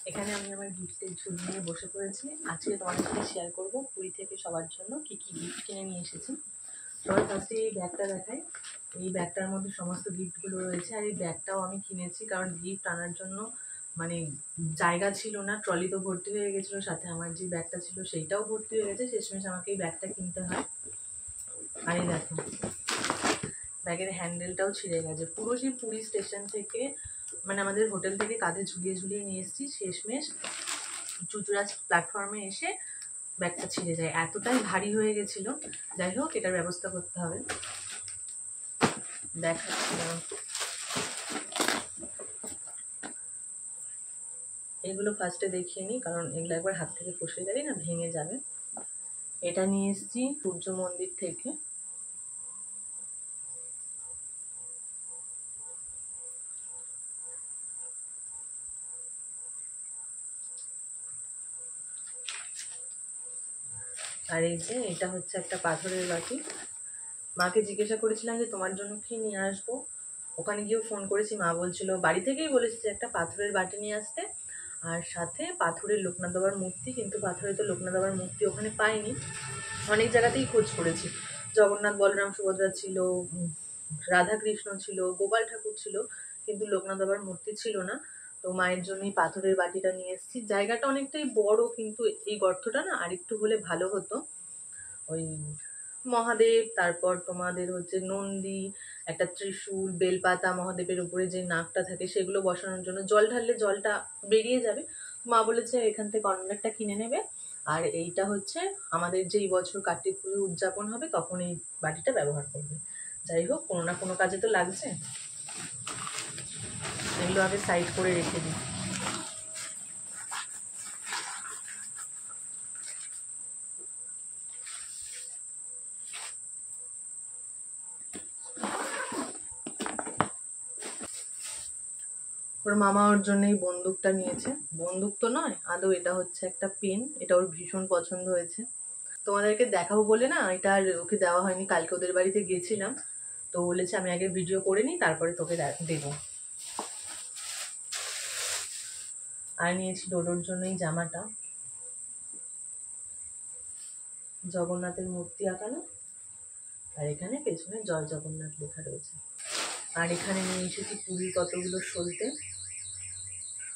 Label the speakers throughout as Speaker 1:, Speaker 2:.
Speaker 1: এখানে আমি আমার গিফটের ঝুল নিয়ে বসে পড়েছি। আজকে তোমাদের সাথে শেয়ার করব পুরী থেকে সবার জন্য কি কি গিফট কিনে নিয়ে এসেছি। সবার ফার্স্টে এই ব্যাগটা দেখাই। এই ব্যাগটার মধ্যে সমস্ত গিফটগুলো রয়েছে। আর এই ব্যাগটাও আমি কিনেছি কারণ গিফট আনার জন্য মানে জায়গা ছিল না, ট্রলি তো ভর্তি হয়ে গেছিলো, সাথে আমার যে ব্যাগটা ছিল সেইটাও ভর্তি হয়ে গেছে, শেষমেশ আমাকে এই ব্যাগটা কিনতে হয়। আর এই দেখো ব্যাগের হ্যান্ডেলটাও ছিঁড়ে গেছে, পুরো সেই পুরী স্টেশন থেকে মানে আমাদের হোটেল থেকে কাঁধে ঝুলিয়ে ঝুলিয়ে নিয়ে এসেছি, শেষমেশ চুচুড়া প্ল্যাটফর্মে এসে ব্যাগটা ছিঁড়ে যায়, এতটাই ভারী হয়ে গেছিল। যাই হোক, এটার ব্যবস্থা করতে হবে। দেখাচ্ছি এগুলো ফার্স্টে দেখিয়ে নিই, কারণ এগুলো একবার হাত থেকে ফসে গেলে না ভেঙে যাবে। এটা নিয়ে এসেছি সূর্য মন্দির থেকে। আর এই যে এটা হচ্ছে একটা পাথরের বাটি। মাকে জিজ্ঞাসা করেছিলাম যে তোমার জন্য কি নিয়ে আসবো, ওখানে গিয়েও ফোন করেছি, মা বলছিল বাড়ি থেকেই বলেছে যে একটা পাথরের বাটি নিয়ে আসতে, আর সাথে পাথরের লোকনাথ বাবার মূর্তি। কিন্তু পাথরে তো লোকনাথ বাবার মূর্তি ওখানে পাইনি, অনেক জায়গাতেই খোঁজ করেছি। জগন্নাথ বলরাম সুভদ্রা ছিল, রাধাকৃষ্ণ ছিল, গোপাল ঠাকুর ছিল, কিন্তু লোকনাথ বাবার মূর্তি ছিল না। তো মায়ের জন্য এই পাথরের বাটিটা নিয়ে এসেছি। জায়গাটা অনেকটাই বড়, কিন্তু এই গর্তটা না আরেকটু হলে ভালো হতো। ওই মহাদেব, তারপর তোমাদের হচ্ছে নন্দী, একটা ত্রিশূল, বেলপাতা, মহাদেবের উপরে যে নাকটা থাকে সেগুলো বসানোর জন্য, জল ঢাললে জলটা বেরিয়ে যাবে। মা বলেছে এখান থেকে অনেকটা কিনে নেবে। আর এইটা হচ্ছে আমাদের যে এই বছর কার্তিক পুজো উদযাপন হবে তখন এই বাটিটা ব্যবহার করবে। যাই হোক, কোনো না কোনো কাজে তো লাগছে, এগুলো আগে সাইড করে রেখে দিই। ওর মামা ওর জন্য এই বন্দুকটা নিয়েছে। বন্দুক তো নয় আদৌ, এটা হচ্ছে একটা পেন। এটা ওর ভীষণ পছন্দ হয়েছে। তোমাদেরকে দেখাবো বলে না এটা আর ওকে দেওয়া হয়নি। কালকে ওদের বাড়িতে গেছিলাম, তো বলেছে আমি আগে ভিডিও করে নিই তারপরে তোকে দেবো। আর নিয়েছি ডোডোর জন্য এই জামাটা, জগন্নাথের মূর্তি আঁকানো, আর এখানে পেছনে জয় জগন্নাথ লেখা রয়েছে। আর এখানে নিয়ে এসেছি পুরীর কতগুলো সলতে।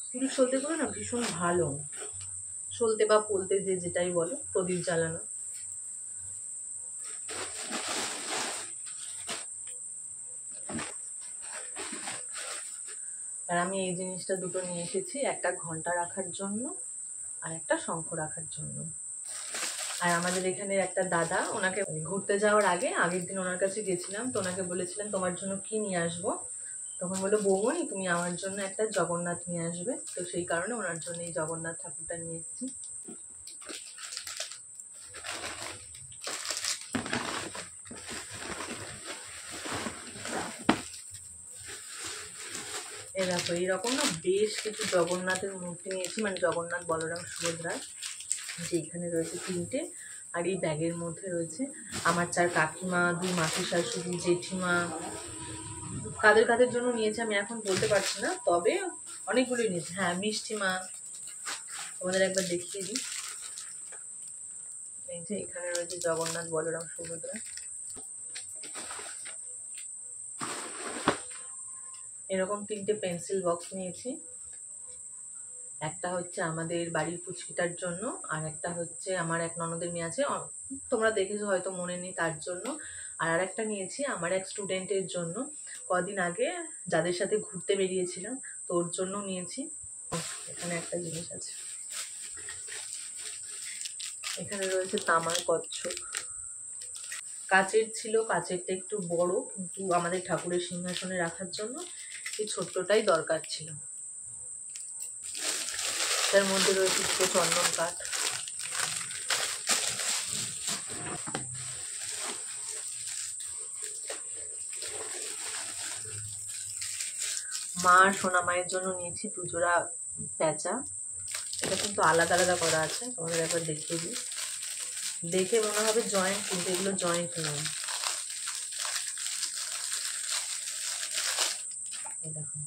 Speaker 1: পুরীর সলতেগুলো না ভীষণ ভালো, সলতে বা পোলতে যে যেটাই বলো, প্রদীপ জ্বালানো। আর আমি এই জিনিসটা দুটো নিয়ে এসেছি, একটা ঘন্টা রাখার জন্য আর একটা শঙ্খ রাখার জন্য। আর আমাদের এখানে একটা দাদা, ওনাকে ঘুরতে যাওয়ার আগের দিন ওনার কাছে গেছিলাম, তো ওনাকে বলেছিলাম তোমার জন্য কি নিয়ে আসবো, তখন বললো বৌমনি তুমি আমার জন্য একটা জগন্নাথ নিয়ে আসবে। তো সেই কারণে ওনার জন্য এই জগন্নাথ ঠাকুরটা নিয়ে এসেছি। এই দেখো এইরকম না বেশ কিছু জগন্নাথের মূর্তি নিয়েছি, মানে জগন্নাথ, বলরাম, সুভদ্রার, যে এখানে রয়েছে তিনটে। আর এই ব্যাগের মধ্যে রয়েছে আমার 4 কাকিমা, 2 মাসি শাশুড়ি, জেঠিমা। কাদের কাদের জন্য নিয়েছে আমি এখন বলতে পারছি না, তবে অনেকগুলোই নিয়েছে। হ্যাঁ, মিষ্টিমা, তোমাদের একবার দেখিয়ে দিই। এই যে এখানে রয়েছে জগন্নাথ, বলরাম, সুভদ্রা। এরকম 3টে পেন্সিল বক্স নিয়েছি। একটা হচ্ছে আমাদের বাড়ির পুচকিটার জন্য, আর একটা হচ্ছে আমার এক ননদের মেয়ে আছে, তোমরা দেখেছো হয়তো মনে নেই, তার জন্য। আর একটা নিয়েছি আমার এক স্টুডেন্টের জন্য, কদিন আগে যাদের সাথে ঘুরতে বেরিয়েছিলাম তোর জন্য নিয়েছি। এখানে একটা জিনিস আছে, এখানে রয়েছে তামার কচ্ছপ। কাচের ছিল, কাচেরটা একটু বড়, কিন্তু আমাদের ঠাকুরের সিংহাসনে রাখার জন্য এই ছোট্টটাই দরকার ছিল। তার মধ্যে রয়েছে চন্দন কাঠ। মা আর সোনা মায়ের জন্য নিয়েছি 2 জোড়া প্যাঁচা। এটা কিন্তু আলাদা আলাদা করা আছে, তোমাদের একবার দেখিয়ে দিই। দেখে মনে হবে জয়েন্ট, কিন্তু এগুলো জয়েন্ট নয়। এই দেখো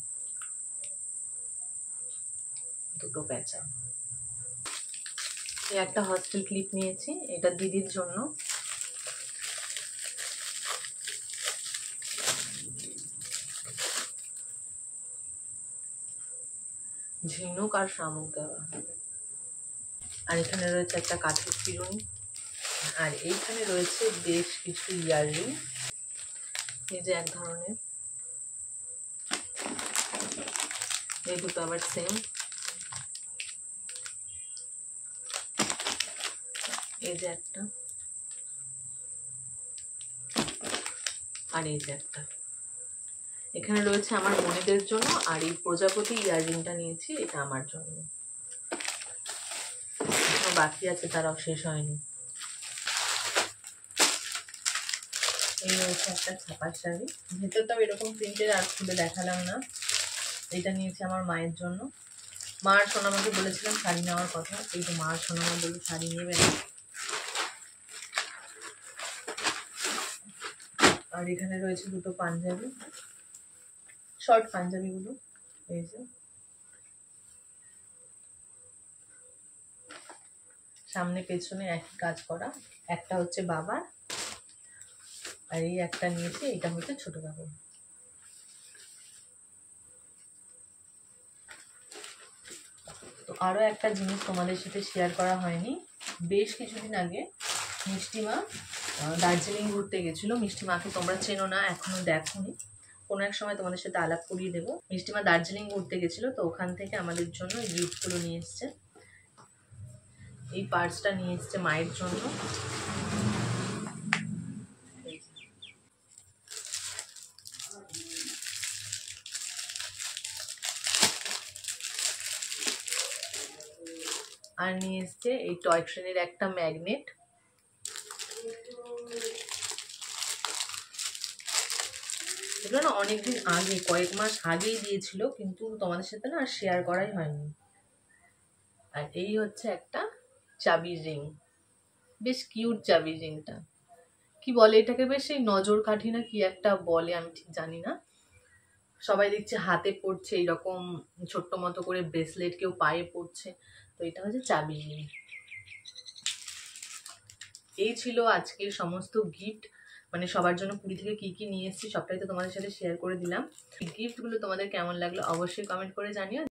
Speaker 1: দুটো প্যাঁচা। এই একটা হস্টেল ক্লিপ নিয়েছি, এটা দিদির জন্য। ঝিনুক আর শামুক দেওয়া। আর এখানে রয়েছে একটা কাঠের চিরুনি। আর এইখানে রয়েছে বেশ কিছু ইয়াররিং। এই যে এক ধরনের, এই দুটো আবার সেম। এই যে একটা, আর এই যে একটা। এখানে রয়েছে আমার বোনেদের জন্য। আর এই প্রজাপতি ইয়াররিংটা নিয়েছি, এটা আমার জন্য। এখনো বাকি আছে, তারাও শেষ হয়নি। এই রয়েছে একটা ছাপার শাড়ি, ভেতরটাও এরকম প্রিন্টের, আর খুলে দেখালাম না। এটা নিয়েছি আমার মায়ের জন্য। মার সোনামাকে বলেছিলাম শাড়ি নেওয়ার কথা, এই তো মার সোনামা বলে শাড়ি নেবে না। আর এখানে রয়েছে দুটো পাঞ্জাবি, শর্ট পাঞ্জাবিগুলো। এই যে সামনে পেছনে একই কাজ করা। একটা হচ্ছে বাবার, আর এই একটা নিয়েছি, এটা হচ্ছে ছোট বাবার। তো আরো একটা জিনিস তোমাদের সাথে শেয়ার করা হয়নি, বেশ কিছুদিন আগে মিষ্টিমা দার্জিলিং ঘুরতে গেছিল। মিষ্টিমাকে তোমরা চেনো না, এখনো দেখোনি, কোনো এক সময় তোমাদের সাথে আলাপ করিয়ে দেবো। মিষ্টিমা দার্জিলিং ঘুরতে গেছিল, তো ওখান থেকে আমাদের জন্য গিফটগুলো নিয়ে এসছে। এই পার্সটা নিয়ে এসছে মায়ের জন্য। আর নিয়ে এসছে এই টয় ট্রেনের একটা ম্যাগনেট। এগুলো না অনেকদিন আগে, কয়েক মাস আগেই দিয়েছিল, কিন্তু তোমাদের সাথে না আর শেয়ার করাই হয়নি। আর এই হচ্ছে একটা চাবির রিং, বেশ কিউট চাবির রিংটা। কি বলে এটাকে, বেশ এই নজর কাঠি না কি একটা বলে, আমি ঠিক জানি না। সবাই দেখছে হাতে পড়ছে এইরকম ছোট্ট মতো করে ব্রেসলেট, কেউ পায়ে পড়ছে। তো এটা হচ্ছে চাবির রিং। এই ছিল আজকের সমস্ত গিফট, মানে সবার জন্য পুরী থেকে কি কি নিয়ে এসেছি সবটাই তো তোমাদের সাথে শেয়ার করে দিলাম। গিফটগুলো তোমাদের কেমন লাগলো অবশ্যই কমেন্ট করে জানিও।